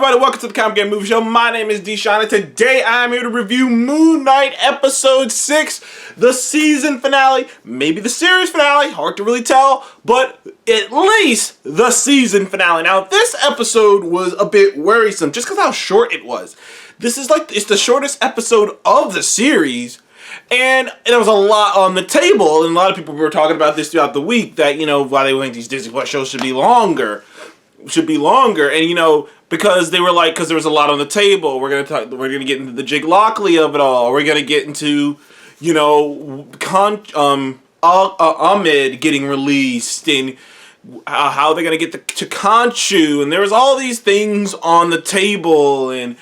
everybody? Welcome to the Comic Game Movie Show. My name is Deshaun, and today I'm here to review Moon Knight Episode 6, the season finale, maybe the series finale, hard to really tell, but at least the season finale. Now, this episode was a bit worrisome just because how short it was. This is it's the shortest episode of the series, and there was a lot on the table, and a lot of people were talking about this throughout the week, that, why they think these Disney Plus shows should be longer, and, because they were because there was a lot on the table. We're gonna get into the Jake Lockley of it all. We're gonna get into, Ammit getting released, and how they're gonna get to Khonshu, and there was all these things on the table, and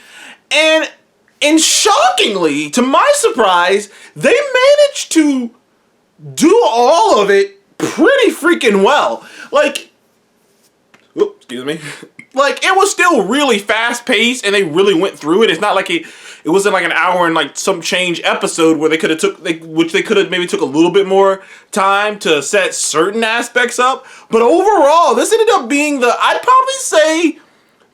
shockingly, to my surprise, they managed to do all of it pretty freaking well. Excuse me. It was still really fast paced, and they really went through it. It's not like it wasn't like an hour and some change episode where they could have maybe took a little bit more time to set certain aspects up. But overall, this ended up being I'd probably say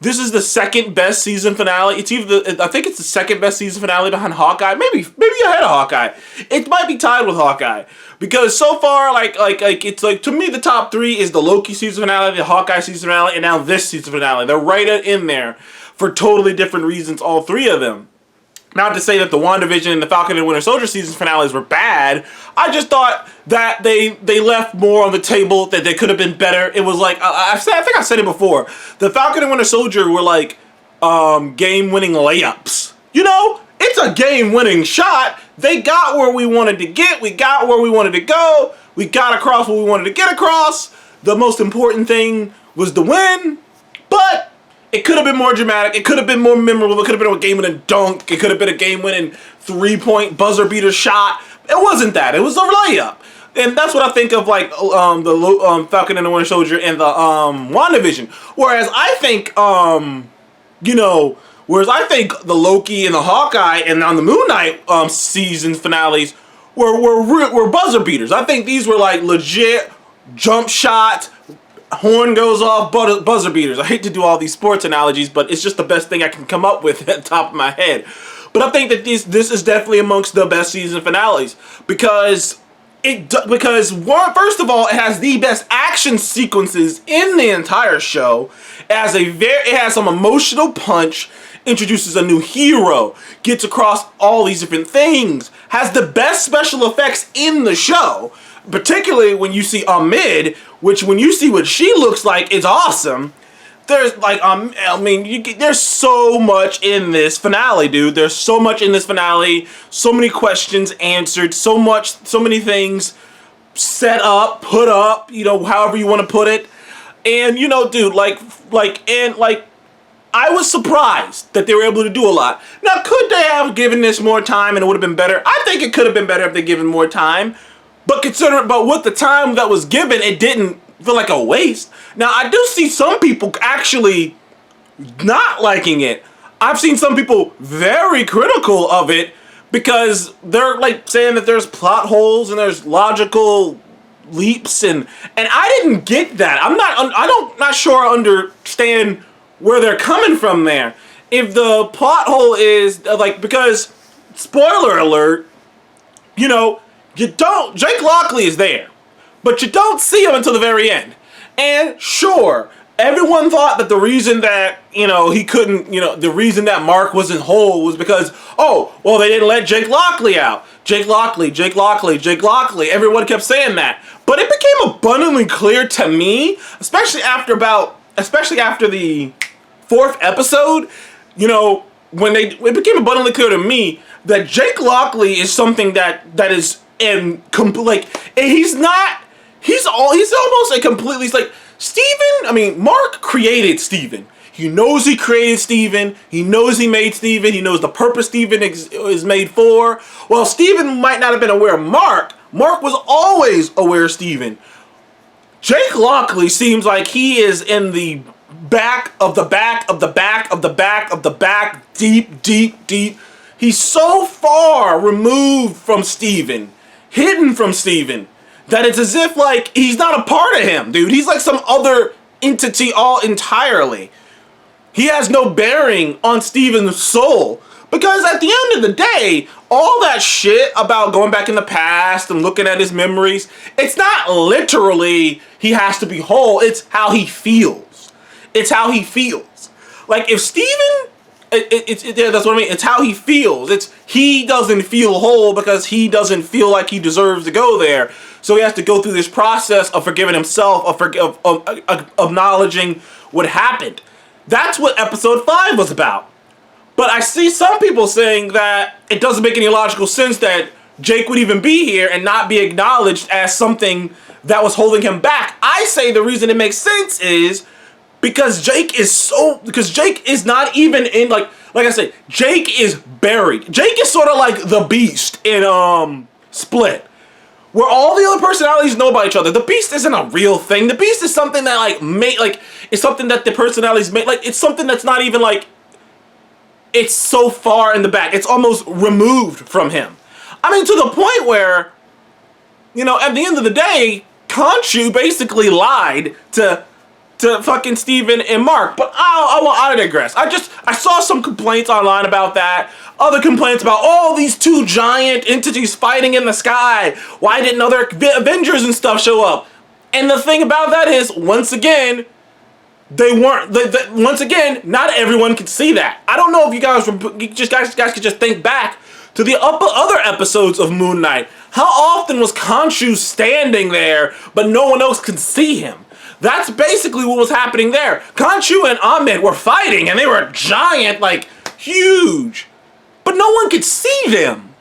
this is the second best season finale. I think it's the second best season finale behind Hawkeye. Maybe ahead of Hawkeye. It might be tied with Hawkeye. Because so far, it's to me, the top three is the Loki season finale, the Hawkeye season finale, and now this season finale. They're right in there for totally different reasons, all three of them. Not to say that the WandaVision and the Falcon and Winter Soldier season finales were bad. I just thought that they left more on the table, that they could have been better. It was I think I said it before. The Falcon and Winter Soldier were game-winning layups. It's a game-winning shot. They got where we wanted to get. We got where we wanted to go. We got across what we wanted to get across. The most important thing was the win. But it could have been more dramatic. It could have been more memorable. It could have been a game-winning dunk. It could have been a game-winning three-point buzzer-beater shot. It wasn't that. It was a layup. And that's what I think of the Falcon and the Winter Soldier and the WandaVision. Whereas I think the Loki and the Hawkeye and on the Moon Knight season finales were buzzer beaters. I think these were legit jump shot, horn goes off, buzzer beaters. I hate to do all these sports analogies, but it's just the best thing I can come up with at the top of my head. But I think that this is definitely amongst the best season finales because first of all, it has the best action sequences in the entire show. It has some emotional punch. Introduces a new hero, gets across all these different things, has the best special effects in the show, particularly when you see Ammit, which when you see what she looks like is awesome. There's there's so much in this finale, dude. There's so much in this finale, so many questions answered, so many things set up, put up, however you want to put it. And dude, I was surprised that they were able to do a lot. Now, could they have given this more time and it would have been better? I think it could have been better if they given more time. But with the time that was given, it didn't feel like a waste. Now, I do see some people actually not liking it. I've seen some people very critical of it because they're saying that there's plot holes and there's logical leaps and I didn't get that. I'm not sure I understand where they're coming from there. If the plot hole is because spoiler alert, Jake Lockley is there, but you don't see him until the very end. And sure, everyone thought that the reason that he couldn't, the reason that Marc wasn't whole was because they didn't let Jake Lockley out. Jake Lockley. Everyone kept saying that, but it became abundantly clear to me, especially after the fourth episode, it became abundantly clear to me that Jake Lockley is something that is he's almost a completely, Marc created Steven. He knows he created Steven. He knows he made Steven. He knows the purpose Steven is made for. Well, Steven might not have been aware of Marc. Marc was always aware of Steven. Jake Lockley seems like he is in the back of the back of the back of the back of the back, deep. He's so far removed from Steven, hidden from Steven, that it's as if he's not a part of him, dude. He's like some other entity all entirely. He has no bearing on Steven's soul. Because at the end of the day, all that shit about going back in the past and looking at his memories, it's not literally he has to be whole, it's how he feels. It's how he feels. Like, if Steven, yeah, that's what I mean, it's how he feels. It's, he doesn't feel whole because he doesn't feel like he deserves to go there. So he has to go through this process of forgiving himself, of acknowledging what happened. That's what episode 5 was about. But I see some people saying that it doesn't make any logical sense that Jake would even be here and not be acknowledged as something that was holding him back. I say the reason it makes sense is because Jake is not even in, like I said, Jake is buried. Jake is sort of like the Beast in Split, where all the other personalities know about each other. The Beast isn't a real thing. The Beast is something that it's something that the personalities make. Like, it's something that's not even like, it's so far in the back. It's almost removed from him. I mean, to the point where, you know, at the end of the day, Khonshu basically lied to fucking Steven and Marc. But I digress. I saw some complaints online about that. Other complaints about, oh, these two giant entities fighting in the sky. Why didn't other Avengers and stuff show up? And the thing about that is, once again, they weren't. Once again, not everyone could see that. I don't know if you guys could just think back to the other episodes of Moon Knight. How often was Khonshu standing there, but no one else could see him? That's basically what was happening there. Khonshu and Ammit were fighting, and they were giant, like, huge. But no one could see them.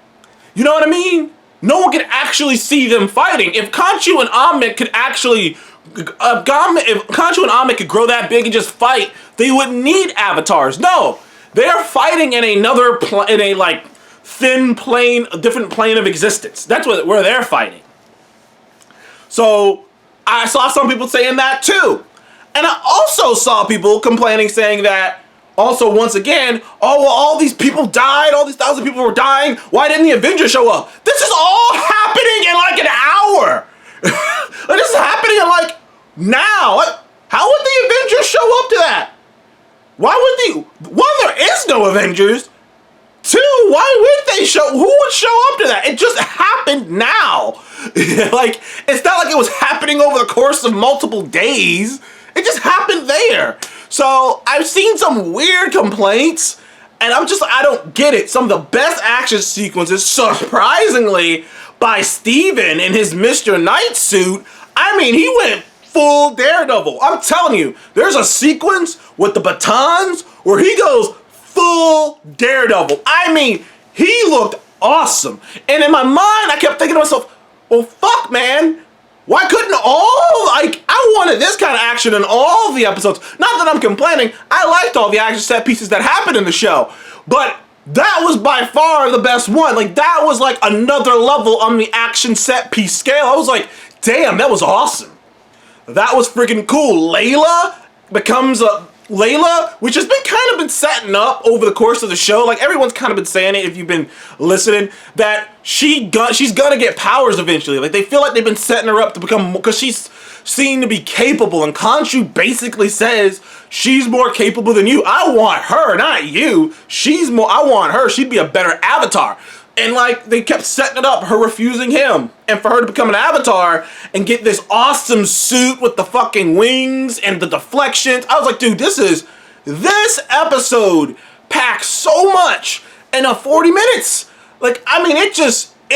You know what I mean? No one could actually see them fighting. If Khonshu and Ammit could actually... if Khonshu and Ammit could grow that big and just fight, they wouldn't need avatars. No! They are fighting in another... in a, like, thin plane... a different plane of existence. That's where they're fighting. So... I saw some people saying that too. And I also saw people complaining, saying that, also once again, oh, well, all these people died, all these 1,000 people were dying, why didn't the Avengers show up? This is all happening in like an hour. Like, this is happening in like now. Like, how would the Avengers show up to that? Why would one, there is no Avengers. Two, why would they who would show up to that? It just happened now. Like, it's not like it was happening over the course of multiple days. It just happened there. So, I've seen some weird complaints, and I don't get it. Some of the best action sequences, surprisingly, by Steven in his Mr. Knight suit. I mean, he went full Daredevil. I'm telling you, there's a sequence with the batons where he goes full Daredevil. I mean, he looked awesome. And in my mind, I kept thinking to myself, well, fuck, man. Why couldn't I wanted this kind of action in all the episodes. Not that I'm complaining. I liked all the action set pieces that happened in the show. But that was by far the best one. Like, that was like another level on the action set piece scale. I was like, damn, that was awesome. That was freaking cool. Layla becomes Layla, which has been setting up over the course of the show. Like, everyone's kind of been saying it, if you've been listening, that she's gonna get powers eventually. Like, they feel like they've been setting her up to become, because she's seen to be capable, and Khonshu basically says, she's more capable than you. I want her, not you. I want her. She'd be a better avatar. And, like, they kept setting it up, her refusing him, and for her to become an avatar and get this awesome suit with the fucking wings and the deflections. I was like, dude, this episode packs so much in 40 minutes. Like, I mean, it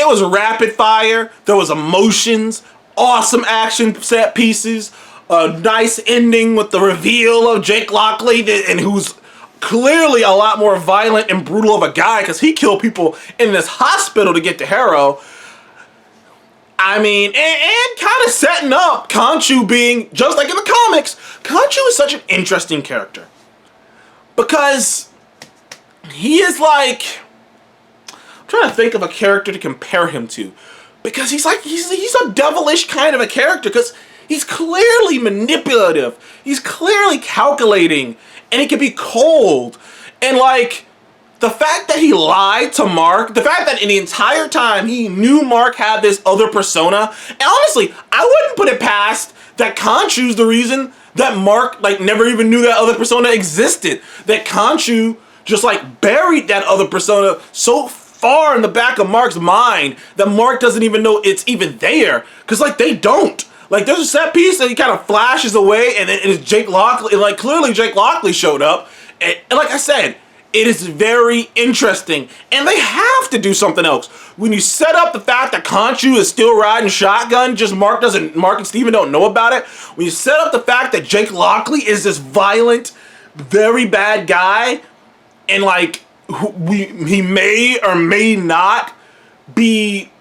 was rapid fire. There was emotions, awesome action set pieces, a nice ending with the reveal of Jake Lockley, and who's clearly a lot more violent and brutal of a guy, because he killed people in this hospital to get to Harrow. I mean, and kind of setting up Khonshu being, just like in the comics, Khonshu is such an interesting character. Because he is like, I'm trying to think of a character to compare him to. Because he's a devilish kind of a character, because he's clearly manipulative. He's clearly calculating. And he can be cold. And, like, the fact that he lied to Marc, the fact that in the entire time he knew Marc had this other persona, and honestly, I wouldn't put it past that Khonshu's the reason that Marc like never even knew that other persona existed. That Khonshu just like buried that other persona so far in the back of Marc's mind that Marc doesn't even know it's even there. Cause like they don't. Like there's a set piece that he kind of flashes away, and then it's Jake Lockley. And, like clearly Jake Lockley showed up, and like I said, it is very interesting, and they have to do something else. When you set up the fact that Khonshu is still riding shotgun, just Marc and Steven don't know about it. When you set up the fact that Jake Lockley is this violent, very bad guy, and like he may or may not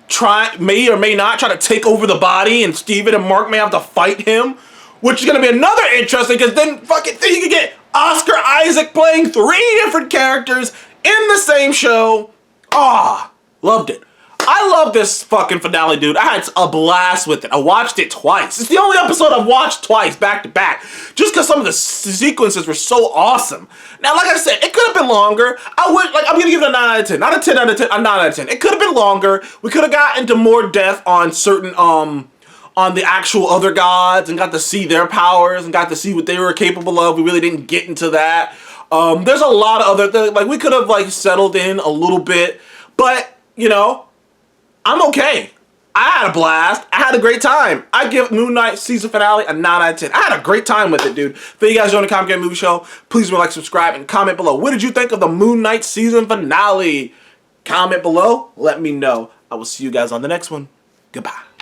try to take over the body, and Steven and Marc may have to fight him, which is gonna be another interesting, because then you can get Oscar Isaac playing 3 different characters in the same show. Loved it. I love this fucking finale, dude. I had a blast with it. I watched it twice. It's the only episode I've watched twice, back to back, just because some of the sequences were so awesome. Now, like I said, it could have been longer. I'm gonna give it a 9 out of 10. Not a 10 out of 10, a 9 out of 10. It could have been longer. We could have got into more depth on certain, on the actual other gods, and got to see their powers, and got to see what they were capable of. We really didn't get into that. There's a lot of other things. Like, we could have, like, settled in a little bit, but, you know, I'm okay. I had a blast. I had a great time. I give Moon Knight season finale a 9 out of 10. I had a great time with it, dude. Thank you guys for joining the Comic Game Movie Show. Please like, subscribe, and comment below. What did you think of the Moon Knight season finale? Comment below. Let me know. I will see you guys on the next one. Goodbye.